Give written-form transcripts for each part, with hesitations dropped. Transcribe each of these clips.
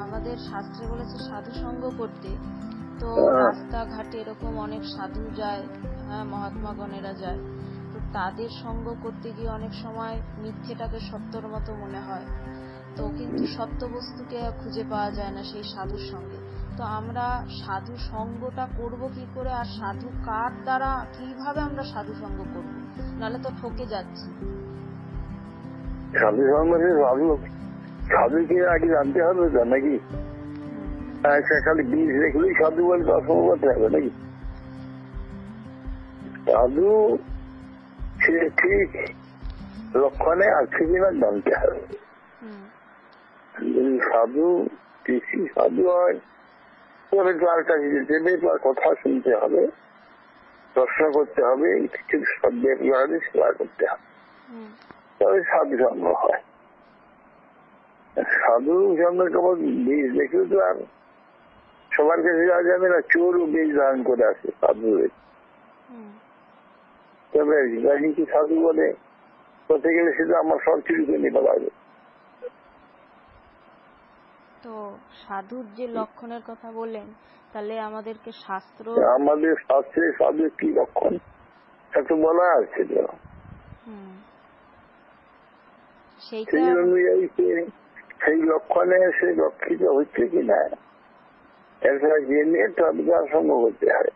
আমাদের শাস্ত্রে বলেছে সাধু সঙ্গ করতে। তো রাস্তাঘাটে এরকম অনেক সাধু যায়, হ্যাঁ, মহাত্মাগণেরা যায়। তো তাদের সঙ্গ করতে গিয়ে অনেক সময় মিথ্যেটাকে সত্যর মতো মনে হয়, তো কিন্তু সত্য বস্তুকে খুঁজে পাওয়া যায় না সেই সাধুর সঙ্গে। তো আমরা সাধু সঙ্গটা করব কি করে, আর সাধু কার দ্বারা, কিভাবে আমরা সাধু সঙ্গ করব, নাহলে তো ঠকে যাচ্ছি। সাধু সঙ্গ সাধুকে আগে জানতে হবে তো নাকি? খালি বীজ দেখলেই সাধু বলে দর্শন করতে হবে নাকি? সাধু সে ঠিক লক্ষণে আছে কিনা জানতে হবে। যদি সাধু বেশি সাধু হয় তবে তার কাছে যেতে হবে, তার কথা শুনতে হবে, প্রশ্ন করতে হবে, কিছু শব্দের সেবা করতে হবে, তবে সাধু সঙ্গ হয়। সাধু সঙ্গ কেবল বীজ দেখেও তো আর সবার কাছে যাওয়া যাবে না। চোর ও বীজ ধারণ করে আসে সাধু। তবে রাজনীতি সাধু বলে করতে গেলে সেটা আমার সব চুরি করে নিতে পারবে। তো সাধুর যে লক্ষণের কথা বললেন, তাহলে আমাদেরকে আমাদের শাস্ত্রে সাধুর কি লক্ষণ একটু বলা আছে, সেই অনুযায়ী সেই লক্ষণে সে রক্ষিত হচ্ছে কিনা এটা জেনে তার সঙ্গ করতে হয়।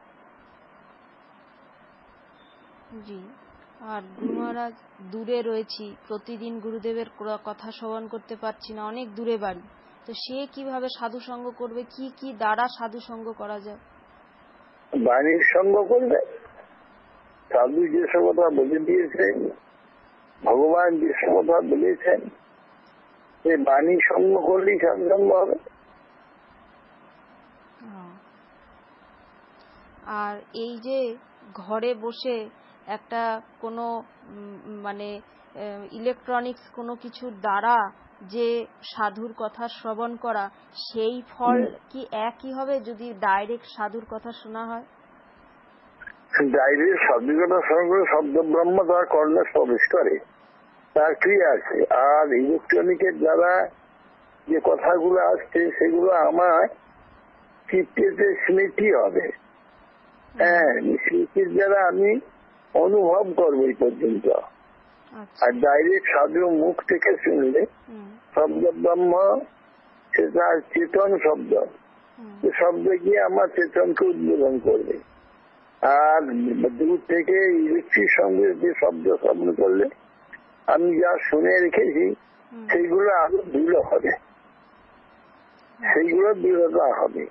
জি। আর গুরু মহারাজ, দূরে রয়েছি, প্রতিদিন গুরুদেবের কথা শ্রবণ করতে পারছি না, অনেক দূরে বাড়ি, তো সে কিভাবে সাধু সঙ্গ করবে, কি কি দ্বারা সাধু সঙ্গ করা যায়? বাণীর সঙ্গ করবে। সাধু যেসব কথা বলে দিয়েছেন, ভগবান যেসব কথা বলেছেন, সেই বাণী সঙ্গ করলেই সাধু সঙ্গ হবে। আর এই যে ঘরে বসে একটা কোনো মানে ইলেকট্রনিক্স কোনো কিছুর দ্বারা যে সাধুর কথা শ্রবণ করা, সেই ফল কি একই হবে যদি ডাইরেক্ট সাধুর কথা শোনা হয়? ডাইরেক্ট সাধুর কথা শ্রবণ করে শব্দ ব্রহ্ম তার কর্ণে প্রবেশ করে, তার ক্রিয়া আছে। আর ইলেকট্রনিকের দ্বারা যে কথাগুলো আসছে সেগুলো আমার চিত্তে স্মৃতি হবে। হ্যাঁ, স্মৃতির দ্বারা আমি অনুভব করবো এই পর্যন্ত। আর ডাইরেক্ট সাধু মুখ থেকে শুনলে শব্দ ব্রহ্ম সেটা চেতন শব্দ, শব্দ গিয়ে আমার চেতনকে উদ্বোধন করবে। আর দূর থেকে ইলেকট্রিক সঙ্গে যে শব্দ শ্রবণ করলে আমি যা শুনে রেখেছি সেইগুলো আরো দৃঢ় হবে, সেইগুলো দৃঢ়তা হবে।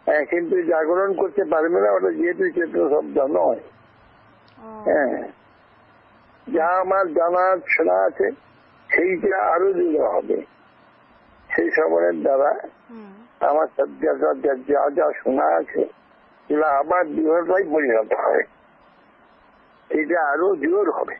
হ্যাঁ, কিন্তু জাগরণ করতে পারবে না, ওটা যেহেতু চেতন শব্দ নয়। হ্যাঁ, যা আমার জানা শোনা আছে সেইটা আরো দৃঢ় হবে। সেই শ্রবণের দ্বারা আমার যা যা শোনা আছে সেটা আবার দৃঢ়তাই পরিণত হবে, এটা আরো জোর হবে।